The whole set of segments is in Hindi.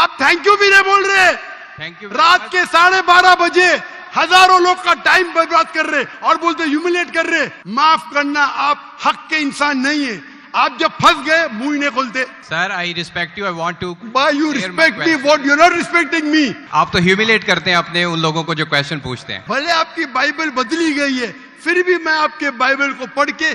आप थैंक यू भी नहीं बोल रहे। Thank you. रात के 12:30 बजे हजारों लोग का टाइम बर्बाद कर रहे और बोलते ह्यूमिलेट कर रहे। माफ करना, आप हक के इंसान नहीं है। आप जब फंस गए मुंह ही नहीं खोलते। Sir I respect you, I want to. Why you respect me? What you're not respecting me? आप तो ह्यूमिलेट करते हैं अपने उन लोगों को जो क्वेश्चन पूछते हैं। भले आपकी बाइबल बदली गई है, फिर भी मैं आपके बाइबल को पढ़ के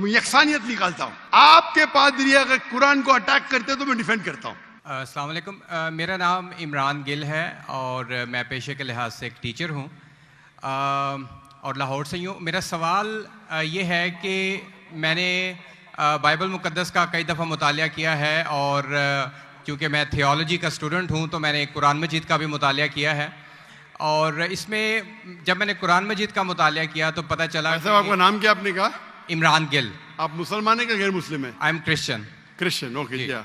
यकसानियत निकालता हूँ। आपके पादरी अगर कुरान को अटैक करते तो मैं डिफेंड करता हूँ। अस्सलाम वालेकुम, मेरा नाम इमरान गिल है और मैं पेशे के लिहाज से एक टीचर हूँ और लाहौर से ही हूँ। मेरा सवाल ये है कि मैंने बाइबल मुक़द्दस का कई दफ़ा मुतालिया किया है और क्योंकि मैं थियोलॉजी का स्टूडेंट हूँ तो मैंने कुरान मजीद का भी मुतालिया किया है। और इसमें जब मैंने कुरान मजीद का मुतालिया किया तो पता चला। आपका नाम क्या आपने कहा? इमरान गिल। आप मुसलमान है कि गैर मुस्लिम है? I am Christian. Christian, okay. क्या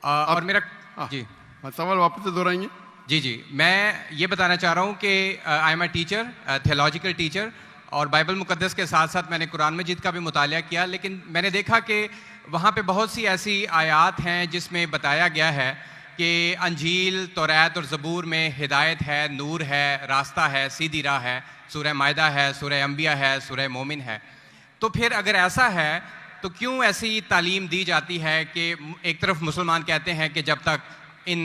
और मेरा जी सवाल वापस से दोहराएंगे? जी मैं ये बताना चाह रहा हूँ कि I am a teacher, theological teacher, और बाइबल मुक़द्दस के साथ साथ मैंने कुरान मजीद का भी मुतालिया किया। लेकिन मैंने देखा कि वहाँ पे बहुत सी ऐसी आयात हैं जिसमें बताया गया है कि अंजील, तौरात और ज़बूर में हिदायत है, नूर है, रास्ता है, सीधी राह है। सूरह मायदा है, सूरह अंबिया है, सूरह मोमिन है। तो फिर अगर ऐसा है तो क्यों ऐसी तालीम दी जाती है कि एक तरफ मुसलमान कहते हैं कि जब तक इन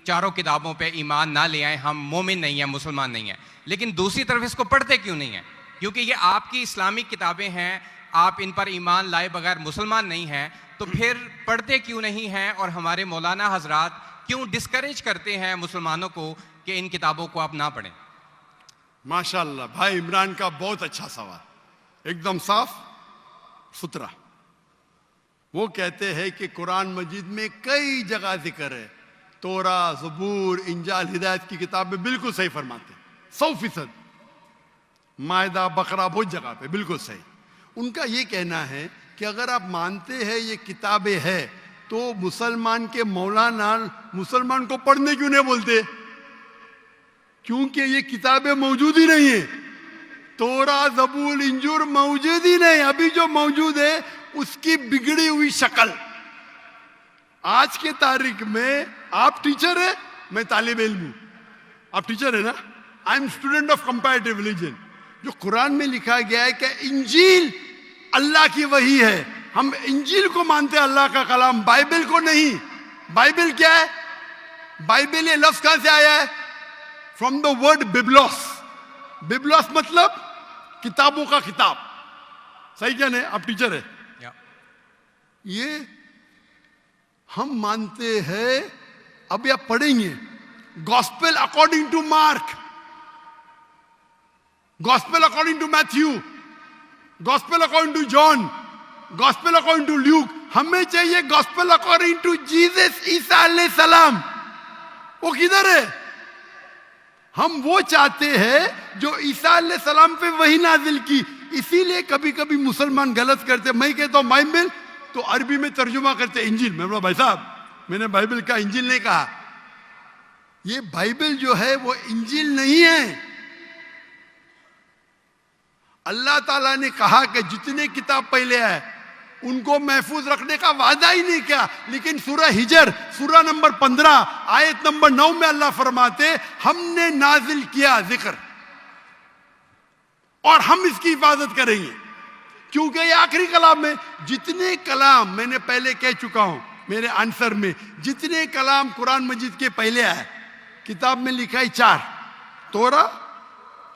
चारों किताबों पे ईमान ना ले आए हम मोमिन नहीं हैं, मुसलमान नहीं हैं, लेकिन दूसरी तरफ इसको पढ़ते क्यों नहीं हैं? क्योंकि ये आपकी इस्लामिक किताबें हैं, आप इन पर ईमान लाए बगैर मुसलमान नहीं हैं, तो फिर पढ़ते क्यों नहीं हैं? और हमारे मौलाना हजरात क्यों डिस्करेज करते हैं मुसलमानों को कि इन किताबों को आप ना पढ़ें? माशाल्लाह, भाई इमरान का बहुत अच्छा सवाल, एकदम साफ सुथरा। वो कहते हैं कि कुरान मजीद में कई जगह जिक्र है, तोरा, ज़बूर, इंजाल, हिदायत की किताबें बिल्कुल सही फरमाते, 100%। मायदा, बकरा, बहुत जगह पे बिल्कुल सही। उनका ये कहना है कि अगर आप मानते हैं ये किताबें हैं तो मुसलमान के मौलाना मुसलमान को पढ़ने क्यों नहीं बोलते? क्योंकि ये किताबें मौजूद ही नहीं है। तोरा, ज़बूर, इंजूर मौजूद ही नहीं। अभी जो मौजूद है उसकी बिगड़ी हुई शक्ल। आज के तारीख में आप टीचर है, मैं तालिब इल्म हूं। आप टीचर है ना? I am student of comparative religion. जो कुरान में लिखा गया है कि इंजील अल्लाह की वही है, हम इंजील को मानते हैं, अल्लाह का कलाम, बाइबल को नहीं। बाइबल क्या है? बाइबल ये लफ्ज कहां से आया है? From the word biblos. Biblos मतलब किताबों का किताब। सही क्या नहीं? आप टीचर है। ये हम मानते हैं। अब आप पढ़ेंगे gospel according to Mark, gospel according to Matthew, gospel according to John, gospel according to Luke. हमें चाहिए गॉस्पेल अकॉर्डिंग टू जीसस ईसा अलैहि सलाम। वो किधर है? हम वो चाहते हैं जो ईसा अलैहि सलाम पे वही नाजिल की। इसीलिए कभी कभी मुसलमान गलत करते। मैं कहता हूं बाइबल तो अरबी में तर्जुमा करते इंजील। मैं बोला भाई साहब मैंने बाइबल का इंजील नहीं कहा। ये बाइबल जो है वो इंजील नहीं है। अल्लाह ताला ने कहा कि जितने किताब पहले है उनको महफूज रखने का वादा ही नहीं किया। लेकिन सूरह हिजर सूरह नंबर 15 आयत नंबर 9 में अल्लाह फरमाते हमने नाजिल किया जिक्र और हम इसकी हिफाजत करेंगे। क्योंकि ये आखिरी कलाम में जितने कलाम मैंने पहले कह चुका हूं मेरे आंसर में, जितने कलाम कुरान मजीद के पहले आए किताब में लिखा है 4, तोरा,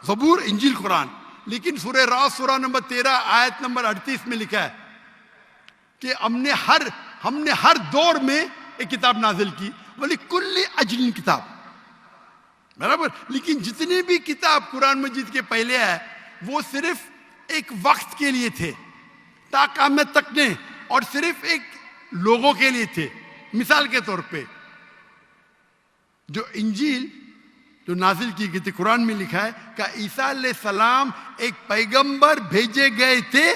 ज़बूर, इंजील, कुरान। लेकिन सूरह रात सूरह नंबर 13 आयत नंबर 38 में लिखा है कि हमने हर दौर में एक किताब नाजिल की, बोली कुल्ली अजलिन किताब, बराबर। लेकिन जितने भी किताब कुरान मजीद के पहले आए वो सिर्फ एक वक्त के लिए थे, ताक़यामत तक ने, और सिर्फ एक लोगों के लिए थे। मिसाल के तौर पे जो इंजील जो नाजिल की गई थी कुरान में लिखा है कि ईसा अलैहि सलाम एक पैगंबर भेजे गए थे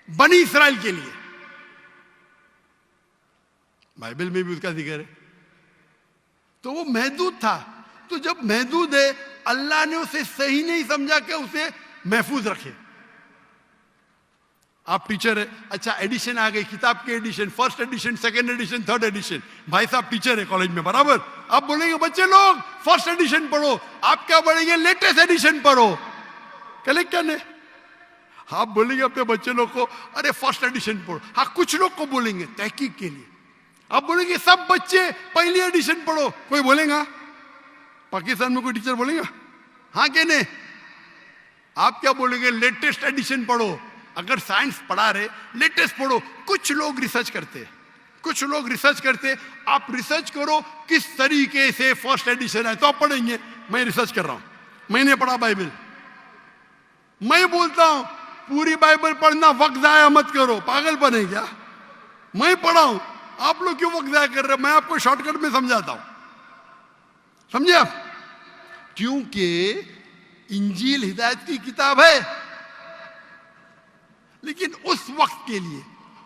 बनी इस्राइल के लिए। बाइबल में भी उसका जिक्र है। तो वो महदूद था। तो जब महदूद है अल्लाह ने उसे सही नहीं समझा कि उसे महफूज रखे। आप टीचर है, अच्छा एडिशन आ गई, किताब के edition, first edition, second edition, third edition. भाई साहब टीचर है कॉलेज में, बराबर। आप बोलेंगे बच्चे लोग फर्स्ट एडिशन पढ़ो, आप क्या बोलेंगे लेटेस्ट एडिशन पढ़ो। कलेक्टर ने आप बोलेंगे अपने बच्चे लोग को अरे फर्स्ट एडिशन पढ़ो। हाँ, कुछ लोग को बोलेंगे तहकीक के लिए। आप बोलेंगे सब बच्चे पहली एडिशन पढ़ो, कोई बोलेगा? पाकिस्तान में कोई टीचर बोलेगा? हाँ कि नहीं? आप क्या बोलेंगे लेटेस्ट एडिशन पढ़ो। अगर साइंस पढ़ा रहे लेटेस्ट पढ़ो। कुछ लोग रिसर्च करते, कुछ लोग रिसर्च करते। आप रिसर्च करो किस तरीके से फर्स्ट एडिशन है तो आप पढ़ेंगे। मैं रिसर्च कर रहा हूं, मैंने पढ़ा बाइबल। मैं बोलता हूं पूरी बाइबल पढ़ना वक्त जाया मत करो, पागलपन है क्या? मैं पढ़ा हूं, आप लोग क्यों वक्त जाया कर रहे हैं? मैं आपको शॉर्टकट में समझाता हूं, समझे आप? क्योंकि इंजील हिदायत की किताब है, लेकिन उस वक्त के लिए,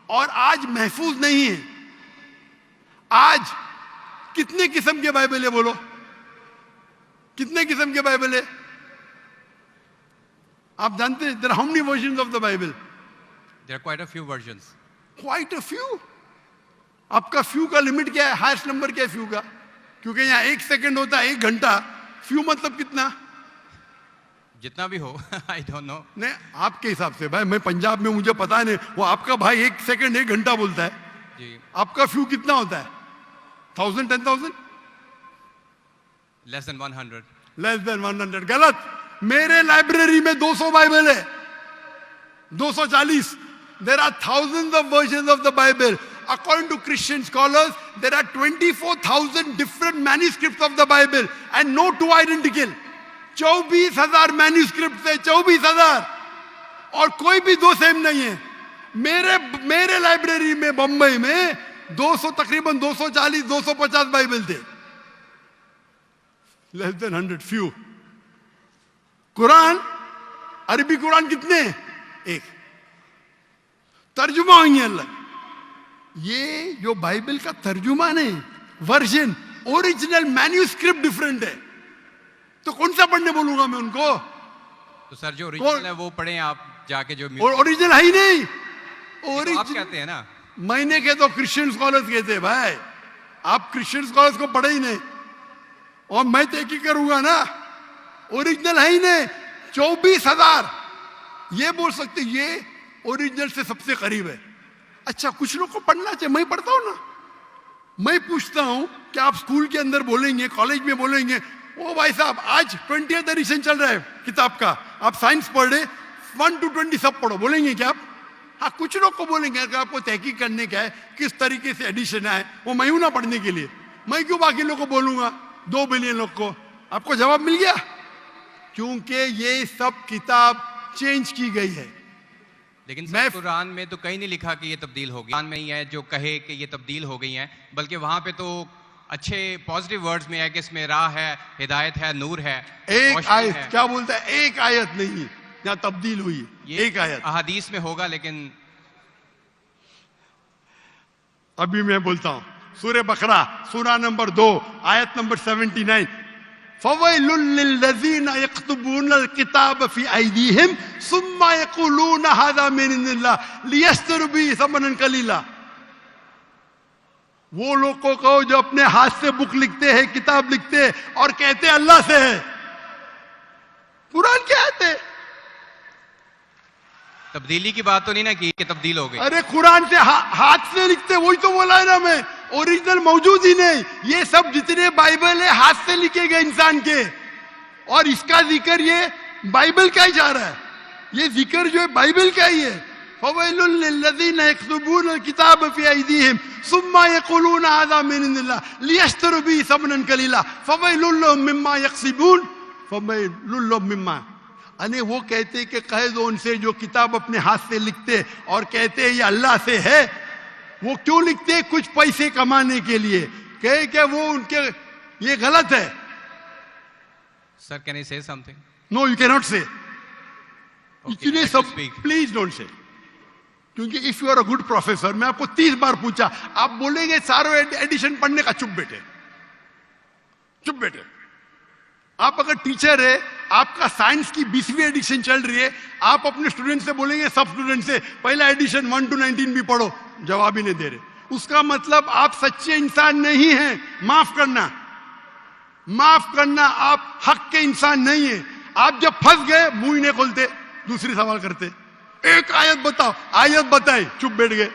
और आज महफूज नहीं है। आज कितने किस्म के बाइबल है बोलो? कितने किस्म के बाइबल है? आप जानते हैं there are how many versions of the Bible? There are quite a few versions. Quite a few. आपका फ्यू का लिमिट क्या है? हाईएस्ट नंबर क्या है फ्यू का? क्योंकि यहां 1 सेकंड होता है 1 घंटा। फ्यू मतलब कितना? जितना भी हो आई डोंट नो। नहीं, आपके हिसाब से भाई, मैं पंजाब में, मुझे पता नहीं। वो आपका भाई 1 सेकंड 1 घंटा बोलता है जी। आपका फ्यू कितना होता है? 1000, 10,000? Less than 100। Less than 100। गलत। मेरे लाइब्रेरी में 200 बाइबल है, 240। There are thousands of versions of the Bible. According to Christian scholars, there are 24,000 different manuscripts of the Bible and no two identical. 24,000 manuscript है, 24,000, और कोई भी दो सेम नहीं है। मेरे लाइब्रेरी में बंबई में 200, तकरीबन 240, 250 बाइबल थे। Less than 100, few. कुरान, अरबी कुरान कितने? 1। तर्जुमा हुई है अलग। ये जो बाइबल का तर्जुमा नहीं, वर्जन, ओरिजिनल मैन्यूस्क्रिप्ट डिफरेंट है। तो कौन सा पढ़ने बोलूंगा मैं उनको? तो सर जो ओरिजिनल है वो पढ़े आप जाके, जो ओरिजिनल है ही नहीं। तो आप कहते हैं ना, मैंने कहता हूं, क्रिश्चियन स्कॉलर्स कहते हैं। भाई आप क्रिश्चियन स्कॉलर्स को पढ़े ही नहीं, और मैं तहकीक करूंगा ना, ओरिजिनल है ही नहीं। 24,000 ये बोल सकते ये ओरिजिनल से सबसे करीब है। अच्छा, कुछ लोग को पढ़ना चाहिए, मैं पढ़ता हूं ना। मैं पूछता हूं कि आप स्कूल के अंदर बोलेंगे, कॉलेज में बोलेंगे, ओ भाई साहब आज 20th एडिशन चल रहा है किताब का, आप साइंस पढ़ रहे, 1 to 20 सब पढ़ो, बोलेंगे क्या आप? हाँ, कुछ लोग को बोलेंगे। अगर आपको तहकीक करने का है किस तरीके से एडिशन है, वो मैं हूं ना पढ़ने के लिए। मैं क्यों बाकी लोग को बोलूंगा, 2 बिलियन लोग को? आपको जवाब मिल गया। क्योंकि ये सब किताब चेंज की गई है। लेकिन सर कुरान में तो कहीं नहीं लिखा कि ये तब्दील हो गई। कुरान में ही है जो कहे कि ये तब्दील हो गई हैं, बल्कि वहां पे तो अच्छे पॉजिटिव वर्ड्स में है कि इसमें राह है, हिदायत है, नूर है। एक आयत क्या बोलता है? एक आयत नहीं यहाँ तब्दील हुई है, एक आयत। अहादीस में होगा, लेकिन अभी मैं बोलता हूं सूरह बकरा, सूरा नंबर 2, आयत नंबर 79। फवैलुल लिल्लज़ीना यक्तुबूना अल-किताब फी अयदीहिम सुम्मा यक़ूलूना हाज़ा मिन इंदिल्लाह लियश्तरू बिही समनन कलीला। वो लोग को कहो जो अपने हाथ से बुक लिखते हैं, किताब लिखते हैं, और कहते हैं अल्लाह से है। कुरान क्या है? तब्दीली की बात तो नहीं ना की कि तब्दील हो गई। अरे कुरान से हाथ से लिखते, वही तो बोला है ना मैं। ओरिजिनल मौजूद ही नहीं। ये सब जितने बाइबल है हाथ से लिखे गए इंसान के, और इसका जिक्र ये बाइबल का ही जा रहा है। ये जिक्र जो है बाइबल का ही है। फवैलुल लिल्लज़ीना यक्तुबूना अल-किताब फी अयदीहिम सुम्मा यक़ूलूना हाज़ा मिन इंदिल्लाह लियश्तरू बिही समनन कलीला फवैलुल लहुम मिम्मा यक्सिबून फवैलुल लहुम मिम्मा। अने वो कहते कि कह दो उनसे जो किताब अपने हाथ से लिखते और कहते ये अल्लाह से है। वो क्यों लिखते? कुछ पैसे कमाने के लिए। कहे क्या वो उनके, ये गलत है। Sir can I say something? No, you can not say. इतने सब speak. Please don't say. क्योंकि if you are a good professor, मैं आपको 30 बार पूछा, आप बोलेंगे सारों एडिशन पढ़ने का, चुप बेटे, चुप बेटे। आप अगर टीचर है, आपका साइंस की 20वीं एडिशन चल रही है, आप अपने स्टूडेंट से बोलेंगे, सब स्टूडेंट से पहला एडिशन 1 to 19 भी पढ़ो, जवाब ही नहीं दे रहे, उसका मतलब आप सच्चे इंसान नहीं हैं। माफ करना, माफ करना, आप हक के इंसान नहीं है। आप जब फंस गए मुंह ही नहीं खोलते, दूसरी सवाल करते, एक आयत बताओ, आयत बताई, चुप बैठ गए।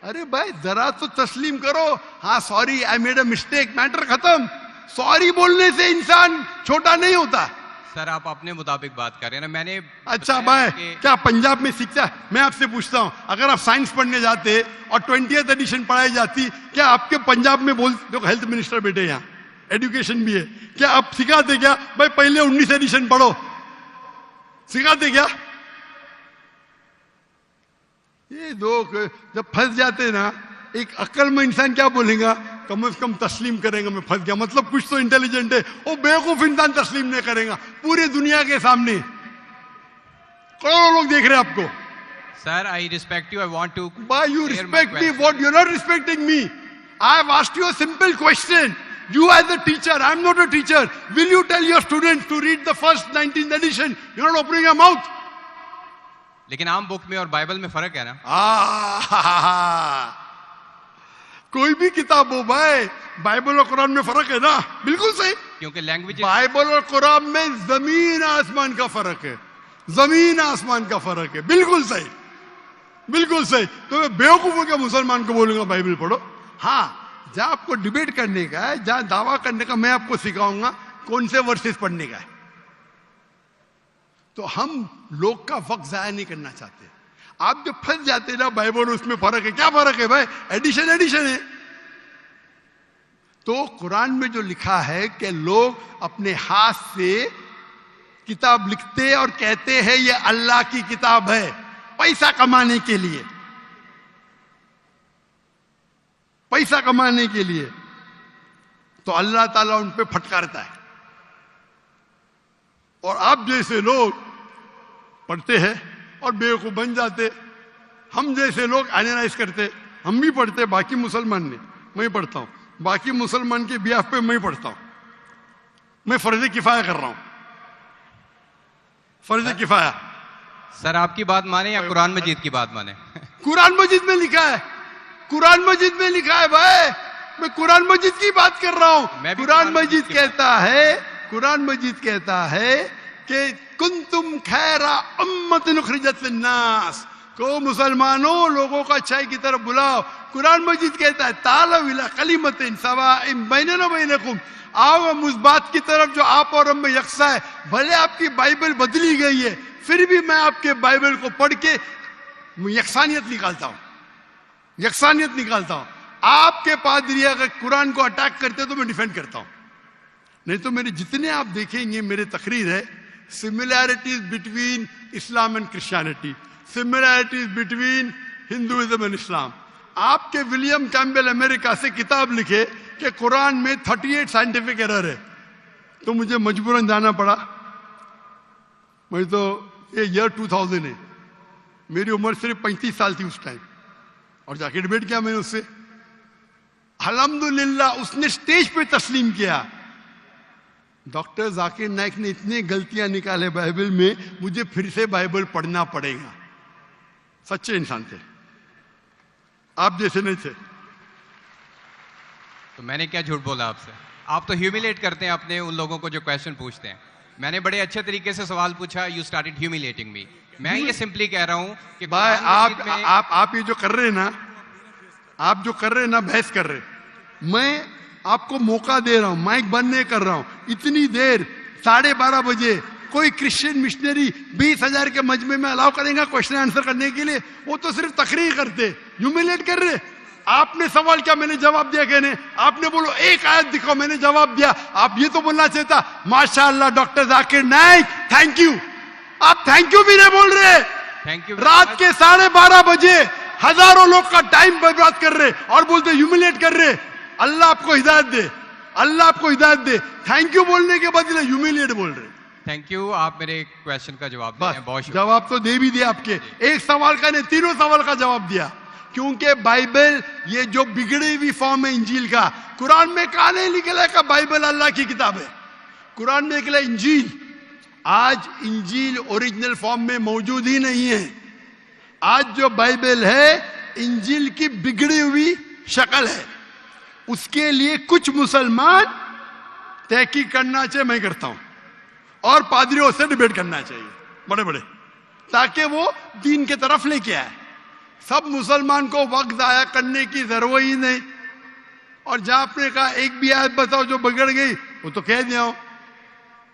अरे भाई जरा तो तस्लीम करो, हाँ sorry I made a mistake, matter खत्म। सॉरी बोलने से इंसान छोटा नहीं होता। सर आप अपने मुताबिक बात कर रहे हैं ना, मैंने अच्छा भाई क्या पंजाब में शिक्षा, मैं आपसे पूछता हूं, अगर आप साइंस पढ़ने जाते और 20th एडिशन पढ़ाई जाती, क्या आपके पंजाब में बोल, देखो हेल्थ मिनिस्टर बैठे यहाँ, एजुकेशन भी है, क्या आप सिखाते क्या भाई पहले 19 एडिशन पढ़ो, सिखाते क्या? ये लोग जब फंस जाते ना, एक अक्लमंद इंसान क्या बोलेगा, कम से कम तस्लीम करेंगे मैं फंस गया, मतलब कुछ तो इंटेलिजेंट है। वो बेवकूफ इंसान तस्लीम नहीं करेगा पूरी दुनिया के सामने, करोड़ों लोग देख रहे हैं आपको। Sir I respect you, I want to by you respect me, what you are not respecting me. I have asked you a simple question, you as a teacher, I am not a teacher, will you tell your students to read the first 19th edition? You're not opening your mouth. लेकिन आम बुक में और बाइबल में फर्क है ना। कोई भी किताब हो भाई, बाइबल और कुरान में फर्क है ना, बिल्कुल सही, क्योंकि लैंग्वेज, बाइबल और कुरान में जमीन आसमान का फर्क है, जमीन आसमान का फर्क है, बिल्कुल सही, बिल्कुल सही। तो मैं बेवकूफों के मुसलमान को बोलूंगा बाइबल पढ़ो। हाँ, जहां आपको डिबेट करने का है, जहां दावा करने का, मैं आपको सिखाऊंगा कौन से वर्सेस पढ़ने का है। तो हम लोग का वक्त जाया नहीं करना चाहते। आप जब फंस जाते ना बाइबल, उसमें फर्क है, क्या फर्क है भाई, एडिशन एडिशन है। तो कुरान में जो लिखा है कि लोग अपने हाथ से किताब लिखते और कहते हैं ये अल्लाह की किताब है, पैसा कमाने के लिए, पैसा कमाने के लिए, तो अल्लाह ताला उन पे फटकारता है। और आप जैसे लोग पढ़ते हैं और बेवकूफ बन जाते, हम जैसे लोग एनालाइज करते, हम भी पढ़ते, बाकी मुसलमान ने, मैं पढ़ता हूं, बाकी मुसलमान के बिहाफ पे मैं पढ़ता हूं, मैं फर्ज किफाया कर रहा हूं, फर्ज किफाया। सर आपकी बात माने या कुरान मजीद की बात माने? कुरान मजीद में लिखा है, कुरान मजीद में लिखा है भाई, मैं कुरान मजीद की बात कर रहा हूं। कुरान मजीद कहता है, कुरान मजीद कहता है कि कुंतुम खैरा उम्मतिन उखरिजत लिन्नास, को मुसलमानों लोगों को अच्छाई की तरफ बुलाओ। कुरान मजीद कहता है तालव इला कलिमतिन सवाइम बैनना व बैनकुम, आओ हम उस बात की तरफ जो आप और हम में यकसा है। भले आपकी बाइबल बदली गई है, फिर भी मैं आपके बाइबल को पढ़ के यकसानियत निकालता हूं, यकसानियत निकालता हूं। आपके पादरी अगर कुरान को अटैक करते तो मैं डिफेंड करता हूं, नहीं तो मेरे जितने आप देखेंगे मेरे तकरीर है, similarities between Islam and Christianity, similarities between Hinduism and Islam. आपके विलियम कैम्पबेल अमेरिका से किताब लिखे कि कुरान में 38 साइंटिफिक एरर है, तो मुझे मजबूरन जाना पड़ा। मैं तो ये ईयर 2000 है, मेरी उम्र सिर्फ 35 साल थी उस टाइम, और जाके डिबेट किया मैंने उससे। अल्हम्दुलिल्लाह उसने स्टेज पे तस्लीम किया। डॉक्टर जाकिर नाइक ने इतनी गलतियां निकाले बाइबल में, मुझे फिर से बाइबल पढ़ना पड़ेगा। सच्चे इंसान थे, आप जैसे नहीं थे। तो मैंने क्या झूठ बोला आपसे? आप तो ह्यूमिलेट करते हैं अपने उन लोगों को जो क्वेश्चन पूछते हैं। मैंने बड़े अच्छे तरीके से सवाल पूछा, यू स्टार्टेड ह्यूमिलेटिंग मी। मैं ये सिंपली कह रहा हूं कि भाई आप ये जो कर रहे हैं ना, आप जो कर रहे हैं ना, बहस कर रहे, मैं आपको मौका दे रहा हूं, माइक बंद नहीं कर रहा हूं। इतनी देर 12:30 बजे कोई क्रिश्चियन मिशनरी 20,000 के मजमे में अलाउ करेगा क्वेश्चन आंसर करने के लिए? वो तो सिर्फ तकरीर करते, ह्यूमिलेट कर रहे। आपने सवाल किया, मैंने जवाब दिया। कहने आपने बोलो एक आयत दिखाओ, मैंने जवाब दिया। आप ये तो बोलना चाहता माशाअल्लाह doctor Zakir Naik thank you, आप थैंक यू भी नहीं बोल रहे। Thank you. रात के 12:30 बजे हजारों लोग का टाइम बर्बाद कर रहे और बोलते ह्यूमिलेट कर रहे। अल्लाह आपको हिदायत दे, अल्लाह आपको हिदायत दे। थैंक यू बोलने के बदले ह्यूमिलेट बोल रहे। थैंक यू, आप मेरे क्वेश्चन का जवाब दिए, बहुत जवाब तो दे भी दिया आपके, एक सवाल का नहीं, तीनों सवाल का जवाब दिया। क्योंकि बाइबल ये जो बिगड़ी हुई फॉर्म है इंजील का, कुरान में कहा नहीं लिखा है कि बाइबल अल्लाह की किताब है। कुरान में निकला इंजील, आज इंजील ओरिजिनल फॉर्म में मौजूद ही नहीं है। आज जो बाइबल है इंजील की बिगड़ी हुई शक्ल है। उसके लिए कुछ मुसलमान तहकीक करना चाहिए, मैं करता हूं, और पादरियों से डिबेट करना चाहिए बड़े बड़े, ताकि वो दीन की तरफ लेके आए। सब मुसलमान को वक्त जाया करने की जरूरत ही नहीं। और जहां आपने कहा एक भी आयत बताओ जो बिगड़ गई, वो तो कह दिया।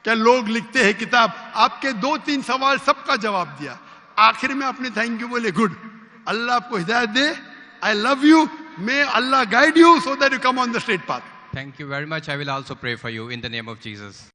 क्या लोग लिखते हैं किताब, आपके 2-3 सवाल सबका जवाब दिया, आखिर में आपने थैंक यू बोले, गुड, अल्लाह आपको हिदायत दे, I love you, may Allah guide you so that you come on the straight path. Thank you very much. I will also pray for you in the name of Jesus.